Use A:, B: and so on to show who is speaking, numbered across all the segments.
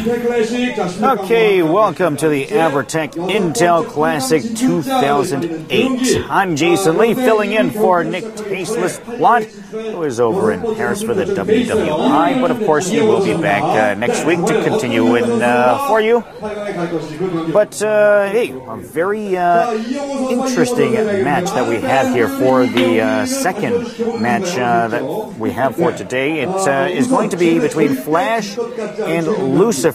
A: Okay, welcome to the Averatec-Intel Classic 2008. I'm Jason Lee, filling in for Nick Tasteless Plot, who is over in Paris for the WWI, but of course he will be back next week to continue in for you. But hey, a very interesting match that we have here for the second match that we have for today. It is going to be between Flash and LuCifer.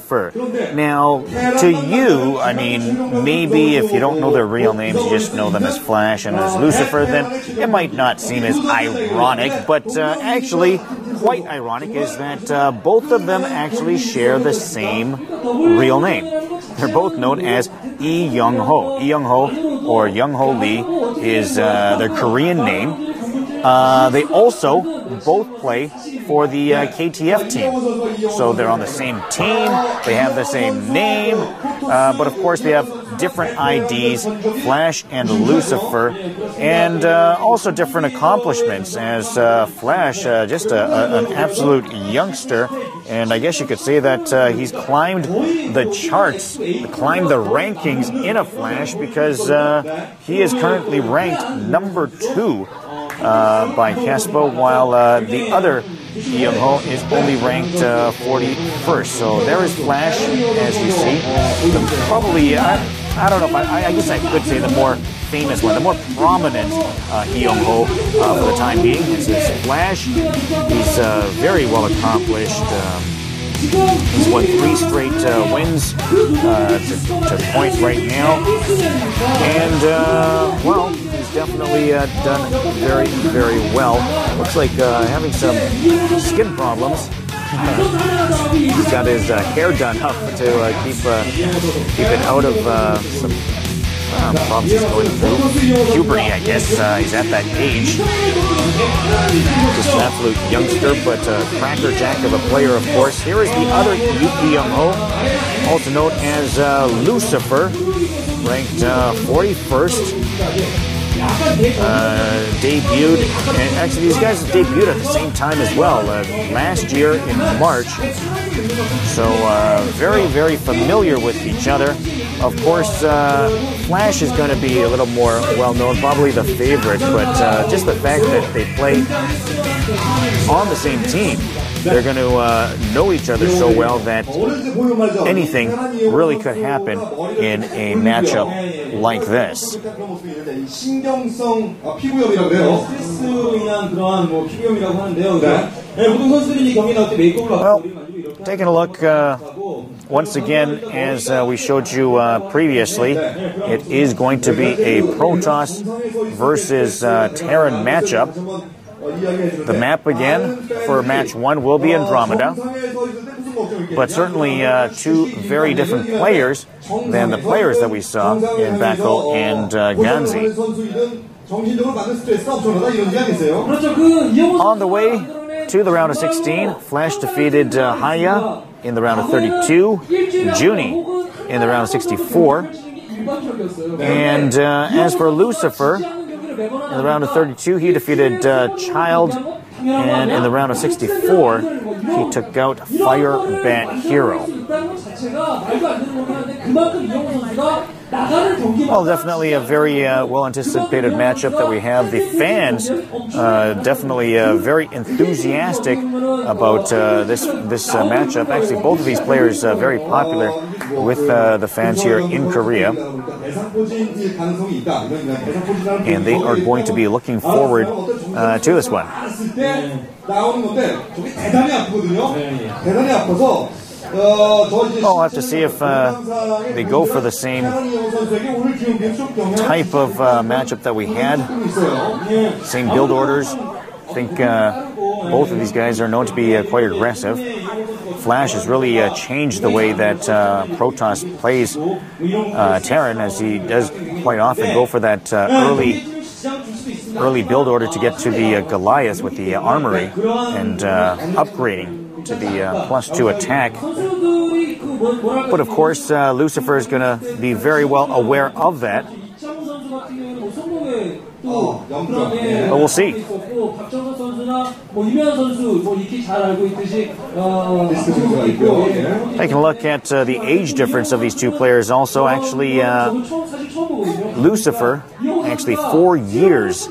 A: Now, to you, I mean, maybe if you don't know their real names, you just know them as Flash and as LuCifer, then it might not seem as ironic, but actually, quite ironic is that both of them actually share the same real name. They're both known as Lee Young-ho. Lee Young-ho, or Young-ho Lee, is their Korean name. They also both play for the KTF team. So they're on the same team, they have the same name, but of course they have different IDs, Flash and LuCifer, and also different accomplishments, as Flash, just an absolute youngster, and I guess you could say that he's climbed the charts, climbed the rankings in a Flash, because he is currently ranked number 2 by Caspo, while the other Young-ho is only ranked 41st. So there is Flash, as you see. Probably, I don't know if I guess I could say the more famous one, the more prominent Young-ho for the time being. This is Flash. He's very well accomplished. He's won 3 straight wins to point right now. And, well, he's definitely done very, very well. Looks like having some skin problems. He's got his hair done up to keep it out of some problems he's going through. Puberty, I guess. He's at that age. Just an absolute youngster, but crackerjack of a player, of course. Here is the other Lee Young-ho, also known as LuCifer, ranked 41st. Debuted, and actually these guys debuted at the same time as well, last year in March. So very, very familiar with each other. Of course, Flash is going to be a little more well-known, probably the favorite, but just the fact that they play on the same team, they're going to know each other so well that anything really could happen in a matchup like this. Well, taking a look once again, as we showed you previously, it is going to be a Protoss versus Terran matchup. The map again for match 1 will be Andromeda, but certainly 2 very different players than the players that we saw in Bako and Ganzi. On the way to the round of 16, Flash defeated Haya in the round of 32, Junie in the round of 64, and as for LuCifer, in the round of 32, he defeated Child, and in the round of 64, he took out Firebat Hero. Well, definitely a very well-anticipated matchup that we have. The fans definitely very enthusiastic about this matchup. Actually, both of these players very popular with the fans here in Korea. And they are going to be looking forward to this one. I'll have to see if they go for the same type of matchup that we had. Same build orders. I think both of these guys are known to be quite aggressive. Flash has really changed the way that Protoss plays Terran, as he does quite often go for that early build order to get to the Goliath with the armory and upgrading to the +2 attack. But of course, LuCifer is going to be very well aware of that. But we'll see. Taking a look at the age difference of these two players also. Actually, LuCifer, actually 4 years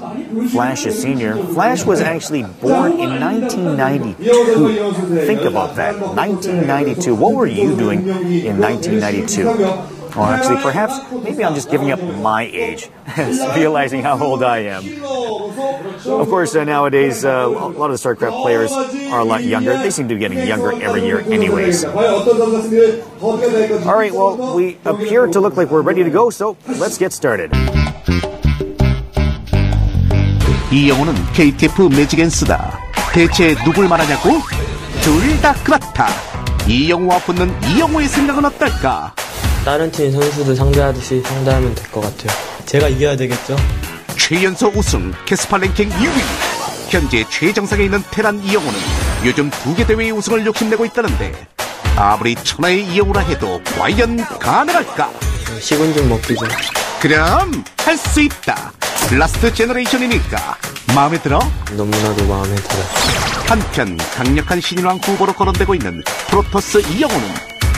A: Flash is senior. Flash was actually born in 1992. Think about that. 1992. What were you doing in 1992? Well, actually, perhaps, maybe I'm just giving up my age, realizing how old I am. Of course, nowadays, a lot of the StarCraft players are a lot younger. They seem to be getting younger every year anyways. All right, well, we appear to look like we're ready to go, so let's get started.
B: 이 영혼은 KTF 매직앤스다. 대체 누굴 말하냐고? 둘 다 그렇다. 이 영호와 붙는 이 영호의 생각은 어떨까?
C: 다른 팀 선수들 상대하듯이 상대하면 될 것 같아요. 제가 이겨야 되겠죠?
B: 최연소 우승 캐스파 랭킹 2위. 현재 최정상에 있는 테란 이영호는 요즘 2개 대회의 우승을 욕심내고 있다는데 아무리 천하의 이영호라 해도 과연 가능할까?
C: 식은 죽 먹기죠.
B: 그럼 할 수 있다. 라스트 제너레이션이니까 마음에 들어?
C: 너무나도 마음에 들어요.
B: 한편 강력한 신인왕 후보로 거론되고 있는 프로토스 이영호는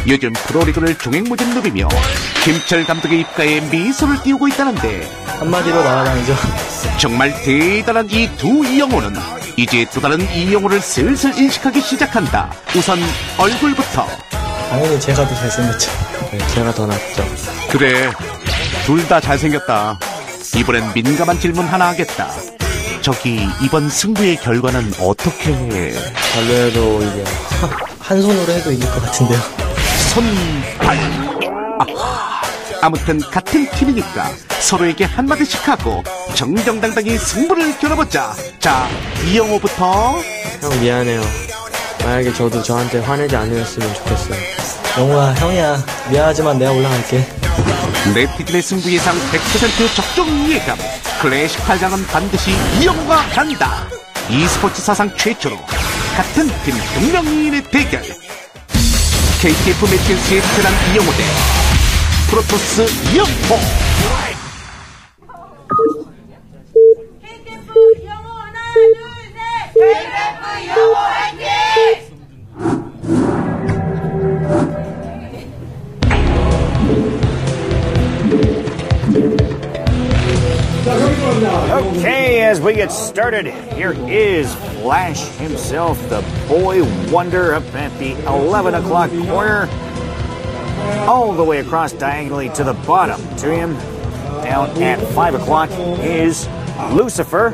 B: 요즘 프로리그를 종횡무진 누비며 김철 감독의 입가에 미소를 띄우고 있다는데
C: 한마디로 날아다니죠.
B: 정말 대단한 이 두 이영호는 이제 또 다른 이영호를 슬슬 인식하기 시작한다. 우선 얼굴부터.
C: 당연히 제가 더 잘생겼죠. 네, 제가 더 낫죠.
B: 그래, 둘 다 잘생겼다. 이번엔 민감한 질문 하나 하겠다. 저기 이번 승부의 결과는 어떻게 해?
C: 별로여도 이게 한 손으로 해도 이길 것 같은데요.
B: 손발. 아무튼 같은 팀이니까 서로에게 한마디씩 하고 정정당당히 승부를 겨뤄보자. 자, 이영호부터.
C: 형 미안해요. 만약에 저도 저한테 화내지 않으셨으면 좋겠어요. 영호야, 형이야. 미안하지만 내가 올라갈게.
B: 네티즌의 승부 예상 100% 적중 예감. 클래식 8강은 반드시 이영호가 간다. e스포츠 사상 최초로 같은 팀 동명이인의 대결. KTF 매직앤스의 테란 이영호 대 프로토스 이영호.
D: KTF 이영호 하나 둘 셋. KTF 이영호 화이팅!
A: Okay, as we get started, here is Flash himself, the boy wonder, up at the 11 o'clock corner. All the way across diagonally to the bottom. To him, down at 5 o'clock, is LuCifer,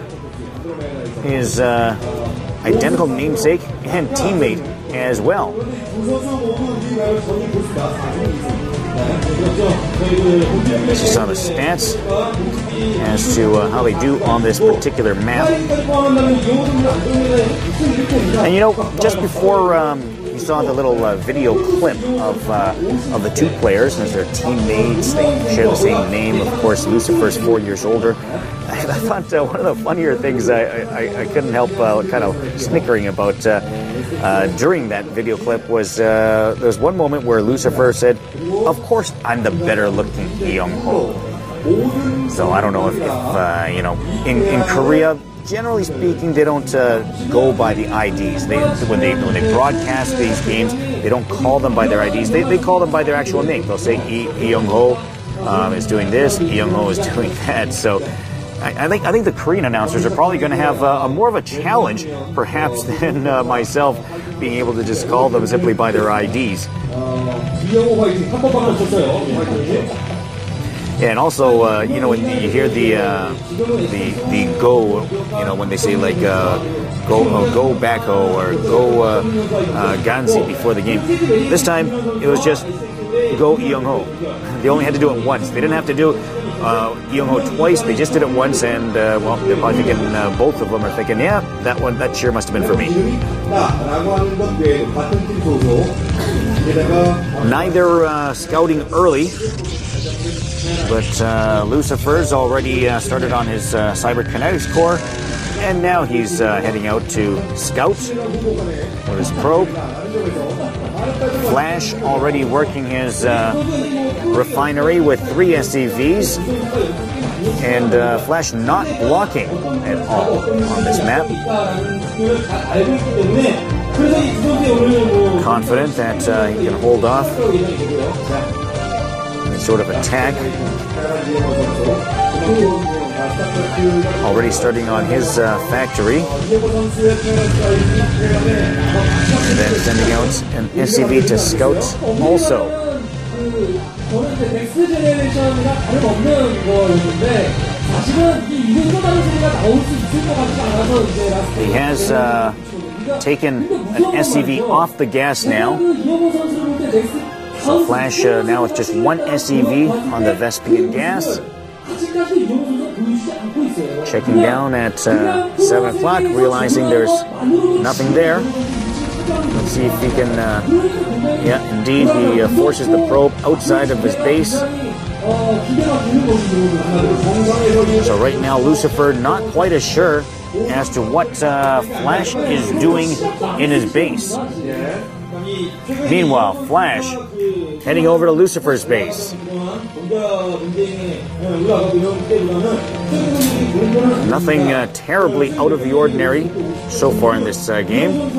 A: his identical namesake and teammate as well. This is some of the stats as to how they do on this particular map. And you know, just before you saw the little video clip of the two players as their teammates, they share the same name. Of course, LuCifer's 4 years older. I thought one of the funnier things I couldn't help kind of snickering about during that video clip was there was one moment where LuCifer said, "Of course, I'm the better-looking Young-ho." So I don't know if you know, in Korea, generally speaking, they don't go by the IDs. When they broadcast these games, they don't call them by their IDs. They call them by their actual name. They'll say Young-ho is doing this, Young-ho is doing that. So I think the Korean announcers are probably going to have a more of a challenge, perhaps, than myself being able to just call them simply by their IDs. Yeah, and also, you know, when you hear the go, you know, when they say like go Backo or go Ganzi before the game. This time it was just go Young-ho. They only had to do it once. They didn't have to do Young-ho twice. They just did it once, and well, they're probably thinking both of them are thinking, yeah, that cheer must have been for me. Neither scouting early. But LuCifer's already started on his cyberkinetics core, and now he's heading out to scout with his probe. Flash already working his refinery with 3 SCVs. And Flash not blocking at all on this map. Confident that he can hold off any sort of attack. Already starting on his factory. And then sending out an SCV to scouts also. He has taken an SCV off the gas now. So Flash now with just one SCV on the Vespian gas. Checking down at 7 o'clock, realizing there's nothing there. Let's see if he can, yeah, indeed, he forces the probe outside of his base. So right now, LuCifer not quite as sure as to what Flash is doing in his base. Meanwhile, Flash heading over to LuCifer's base. Nothing terribly out of the ordinary so far in this game.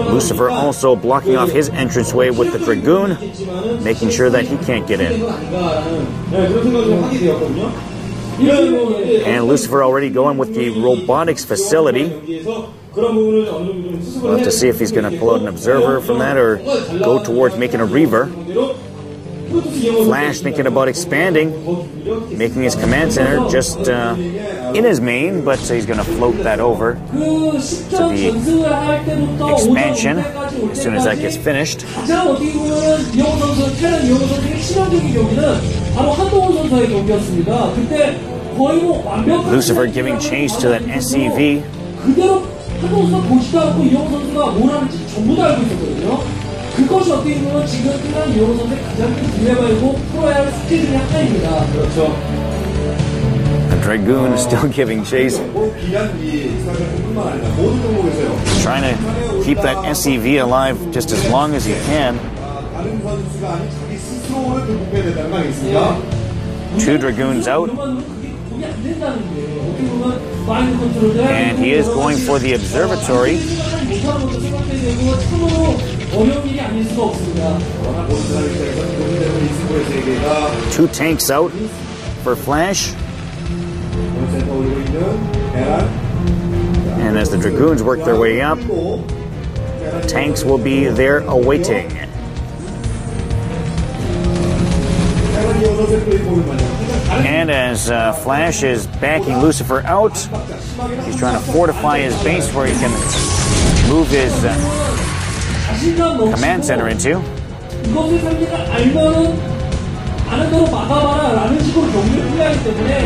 A: LuCifer also blocking off his entranceway with the Dragoon, making sure that he can't get in. And LuCifer already going with the robotics facility. We'll have to see if he's going to pull out an observer from that or go towards making a Reaver. Flash thinking about expanding, making his command center just in his main, but he's going to float that over to the expansion as soon as that gets finished. LuCifer giving chase to that SCV. The Dragoon is still giving chase. Trying to keep that SCV alive just as long as he can. 2 Dragoons out. And he is going for the observatory. 2 tanks out for Flash. And as the Dragoons work their way up, tanks will be there awaiting. And as Flash is backing LuCifer out, he's trying to fortify his base where he can move his command center into.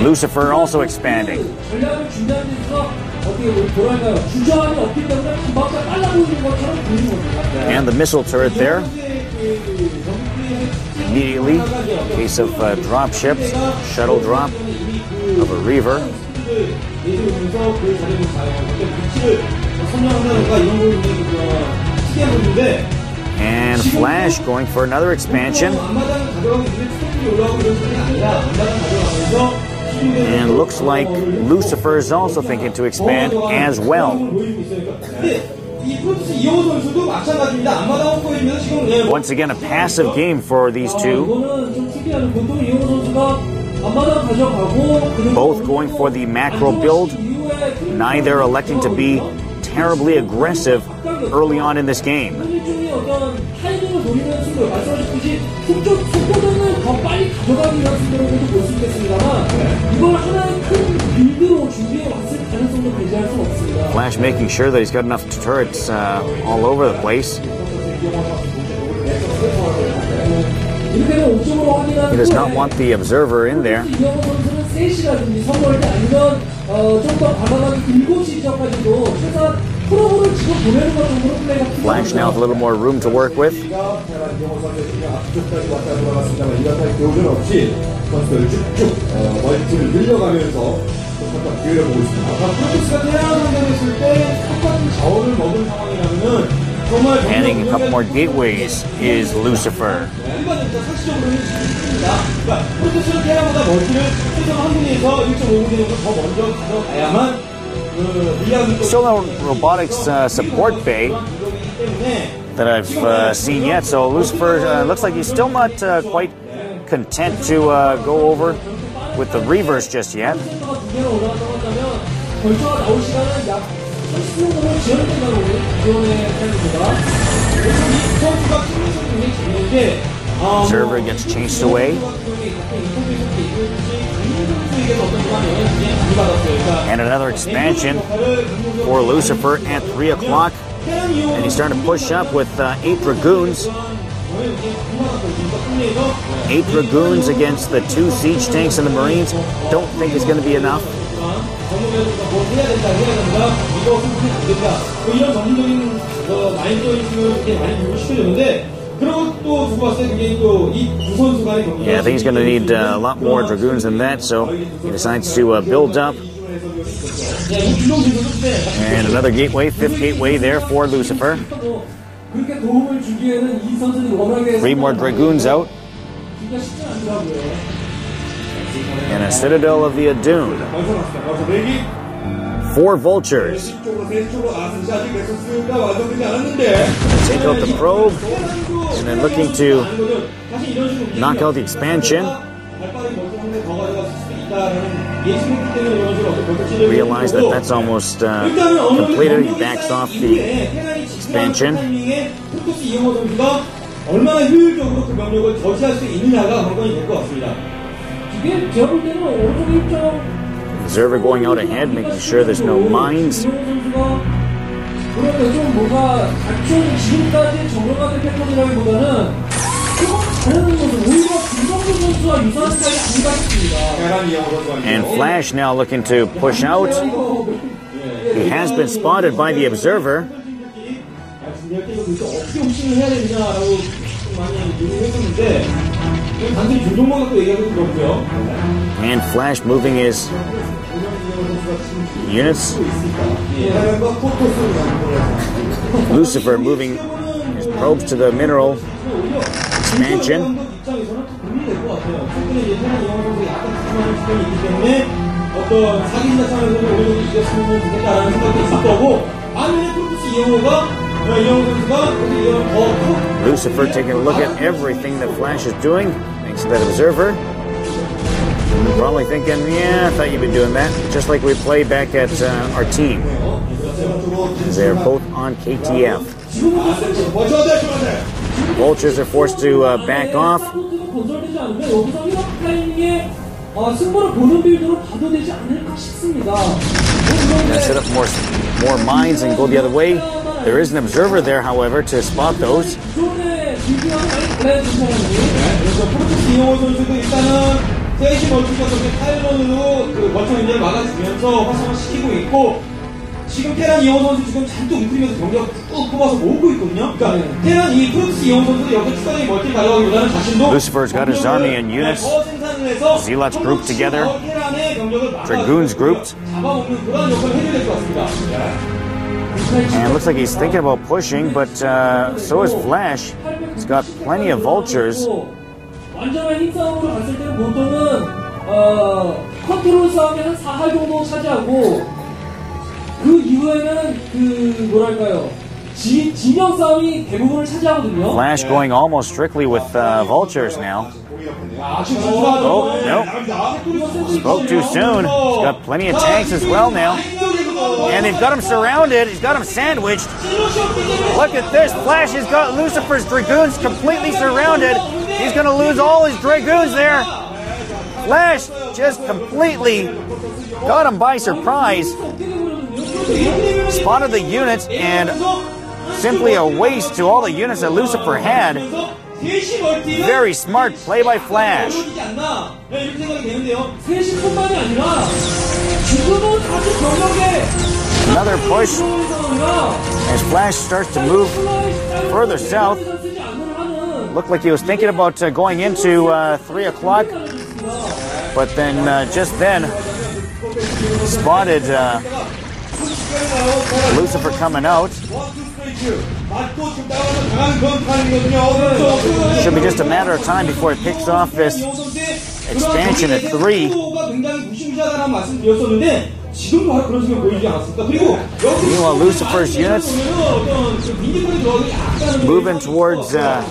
A: LuCifer also expanding. And the missile turret there. Immediately, in case of drop ships, shuttle drop of a Reaver. And Flash going for another expansion. And looks like LuCifer is also thinking to expand as well. Once again, a passive game for these two. Both going for the macro build. Neither electing to be terribly aggressive early on in this game. Flash making sure that he's got enough turrets all over the place. He does not want the observer in there. Flash now with a little more room to work with. Adding a couple more gateways is LuCifer. Still no robotics support bay that I've seen yet, so LuCifer looks like he's still not quite content to go over with the reverse just yet. Observer gets chased away. And another expansion for LuCifer at 3 o'clock. And he's starting to push up with 8 Dragoons. 8 Dragoons against the 2 siege tanks and the Marines. Don't think it's going to be enough. Yeah, I think he's going to need a lot more Dragoons than that, so he decides to build up. And another gateway, 5th gateway there for LuCifer. 3 more Dragoons out. And a Citadel of the Adun. 4 Vultures. Take out the probe. And then looking to knock out the expansion. Realize that that's almost completed. He backs off the expansion. Observer going out ahead, making sure there's no mines. And Flash now looking to push out. He has been spotted by the Observer. And Flash moving his units. LuCifer moving his probes to the mineral expansion. LuCifer taking a look at everything that Flash is doing, thanks to that Observer. Probably thinking, yeah, I thought you'd been doing that, just like we played back at our team. They're both on KTF. Vultures are forced to back off. Gonna set up more mines and go the other way. There is an Observer there, however, to spot those.
E: 지금 테란 이호 선수 지금 잔뜩 움직이면서 경기가 꾹 뽑아서 모으고 있거든요. 그러니까 테란 이 프로토스 이호 선수도 여기서 추가적인 멀티를 가져가기보다는 자신도
A: LuCifer's got his army in units. Zealots grouped together. Dragoons grouped.
E: 잡아먹는 그런 역할을 해줘야 될 것 같습니다.
A: And it looks like he's thinking about pushing, but so is Flash. He's got plenty of vultures.
F: 완전한 힘싸움으로 갔을 때는 보통은 컨트롤 싸움이 한 4할 정도 차지하고 그 이후에는 그 뭐랄까요 진영 싸움이 대부분을 차지하거든요.
A: Flash going almost strictly with vultures now. Oh, nope. Spoke too soon. He's got plenty of tanks as well now. And they've got him surrounded. He's got him sandwiched. Look at this. Flash has got LuCifer's Dragoons completely surrounded. He's going to lose all his Dragoons there. Flash just completely got him by surprise. Spotted the units, and simply a waste to all the units that LuCifer had. Very smart play by Flash. Another push as Flash starts to move further south. Looked like he was thinking about going into 3 o'clock, but then just then spotted LuCifer coming out. Should be just a matter of time before it picks off this expansion at 3. Meanwhile, LuCifer's units moving towards the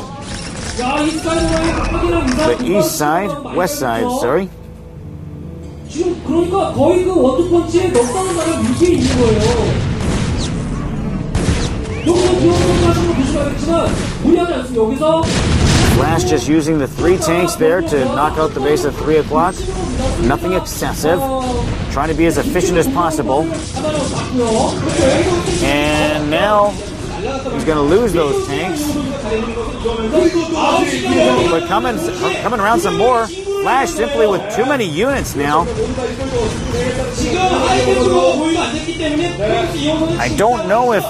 A: east side, west side, sorry.
F: 지금 그러니까 거의 그 원투펀치에 넉다운 나를 위치에 있는 거예요. 여기서 기어서 하시는 거 보시면 무리하지 않습니다. 여기서
A: Flash just using the 3 tanks there to knock out the base at 3 o'clock. Nothing excessive. Trying to be as efficient as possible. And now he's going to lose those tanks. But coming around some more. Flash simply with too many units now. I don't know if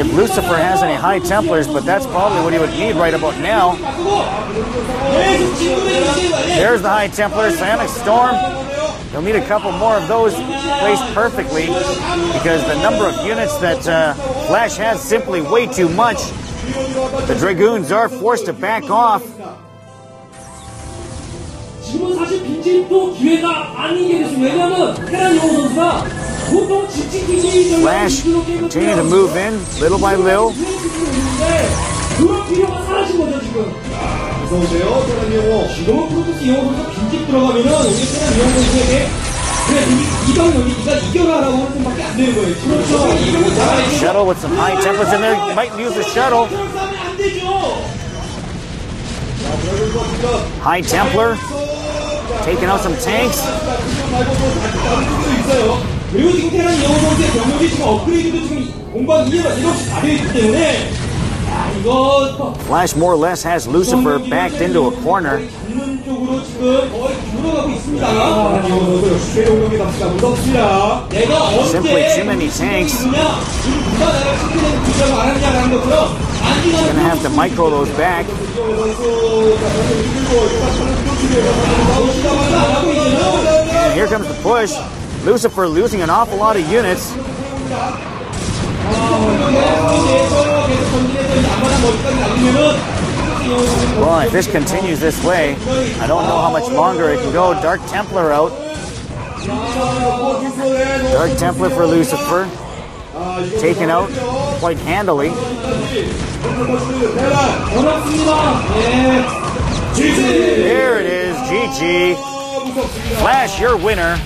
A: LuCifer has any high Templars, but that's probably what he would need right about now. There's the high Templar, Psionic Storm. He'll need a couple more of those placed perfectly because the number of units that Flash has simply way too much. The Dragoons are forced to back off.
F: 지금은 사실 빈집도 기회가 아니게 됐습니다. 왜냐하면 테란 영호 선수가 보통 집지키기
A: Flash continue to move in little by little.
F: 그런 필요가 사라진 거죠 지금.
E: 무서우세요 테란 영호. 지금은 프로토스 영호 선수가 빈집 들어가면은 우리 테란 영호 선수에게 그래 이방 여기 네가 이겨라라고 하는 생각밖에 안 되는 거예요. 그렇죠.
A: Shuttle with some high Templars in there. You might use the shuttle.
E: 안 되죠.
A: High Templar. Taking out some tanks.
E: 그리고 지금 테란 영호 선수의 병력이 지금 업그레이드도 지금 공방 이해가 이렇게 다 되어 있기 때문에 이거
A: Flash more or less has LuCifer backed into a corner.
E: 잡는 쪽으로 지금 거의 들어가고 있습니다. 영호 선수 최용력이 답시다. 무섭습니다. 내가 언제
A: Simply too many tanks.
E: 지금 누가 나를 시키는 구조를 안 하느냐라는 것처럼
A: Gonna have to micro those back. And here comes the push. LuCifer losing an awful lot of units. Well, if this continues this way, I don't know how much longer it can go. Dark Templar out. Dark Templar for LuCifer. Taken out quite handily. There it is, GG. Flash, your winner.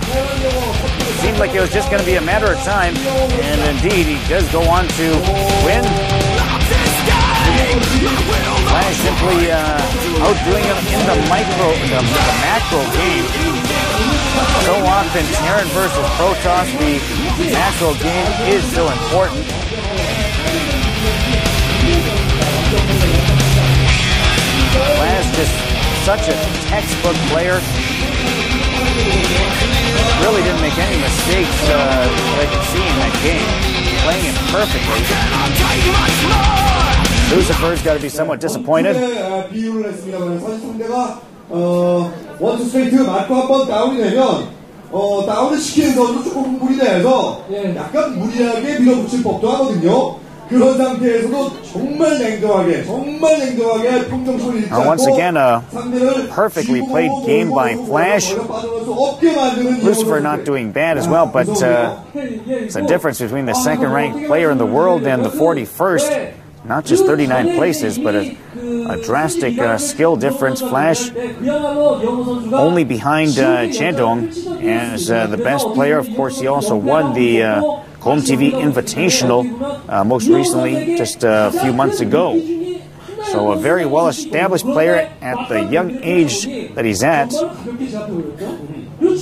A: Seemed like it was just going to be a matter of time, and indeed, he does go on to win. Flash simply outdoing him in the macro game. So often, Terran versus Protoss, the macro game is so important. Flash just such a textbook player. Really didn't make any mistakes that I could see in that game. Playing it perfectly. LuCifer's got to be somewhat disappointed.
G: 비유를 했습니다. 사실 상대가 원투 스트레이트 맞고 한번 다운이 되면 다운을 시키는 선수 조금 무리돼서 약간 무리하게 밀어붙일 법도 하거든요. 그런 상태에서도 정말 냉정하게 평정심을 잃지 않고
A: Once again, a perfectly played game by Flash. LuCifer not doing bad as well, but it's a difference between the second-ranked player in the world and the 41st. Not just 39 places, but a drastic skill difference. Flash only behind Chandong as the best player. Of course, he also won the Home TV Invitational most recently, just a few months ago. So a very well-established player at the young age that he's at. What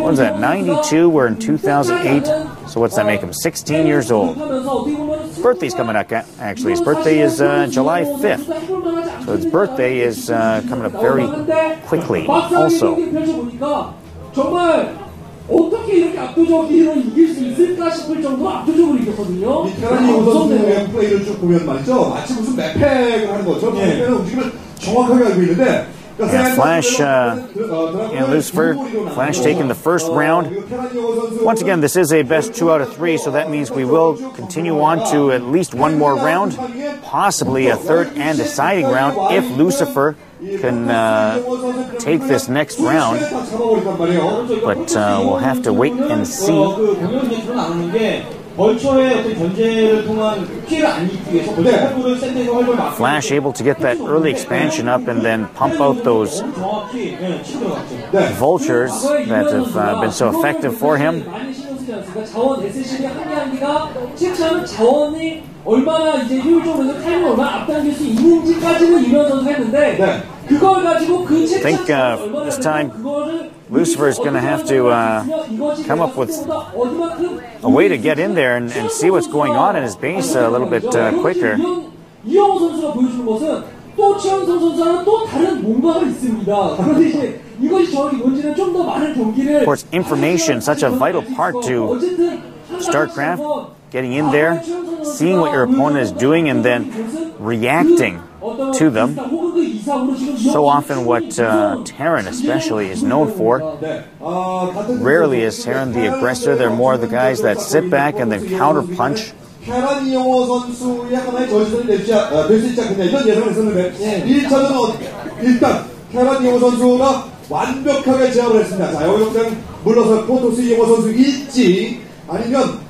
A: was that, 92? We're in 2008. So what's that make him? 16 years old. His birthday's coming up, actually. His birthday is July 5th. So his birthday is coming up very quickly also.
F: 어떻게 이렇게 압도적으로 이길 수 있을까 싶을 정도로 압도적으로 이겼거든요.
G: 테란이 선수의 플레이를 쭉 보면 말이죠. 마치 무슨 맵팩을 하는 것처럼 맵팩의 움직임을 정확하게 알고 있는데
A: Yeah, Flash and LuCifer. Flash taking the first round. Once again, this is a best 2 out of 3, so that means we will continue on to at least one more round, possibly a third and deciding round if LuCifer can take this next round. But we'll have to wait and see. Flash able to get that early expansion up and then pump out those vultures that have been so effective for him. I think this time LuCifer is going to have to come up with a way to get in there and see what's going on in his base a little bit quicker. Of course, information, such a vital part to StarCraft, getting in there, seeing what your opponent is doing, and then reacting to them. So often what Terran especially is known for. Rarely is Terran the aggressor. They're more the guys that sit back and then counter-punch.
G: 테란 이영호 선수의 하나의 저지선이 될 수 있지 않겠냐 이런 예상을 했었는데 1차는 일단 테란 이영호 선수가 완벽하게 제압을 했습니다. 자, 여기 당장 물러서 포토스 이영호 선수 일지 아니면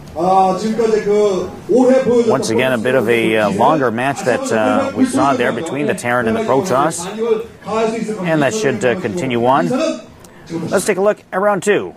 G: 지금까지 그 올해 보여줬던
A: Once again, a bit of a longer match that we saw there between the Terran and the Protoss, and that should continue on. Let's take a look at round 2.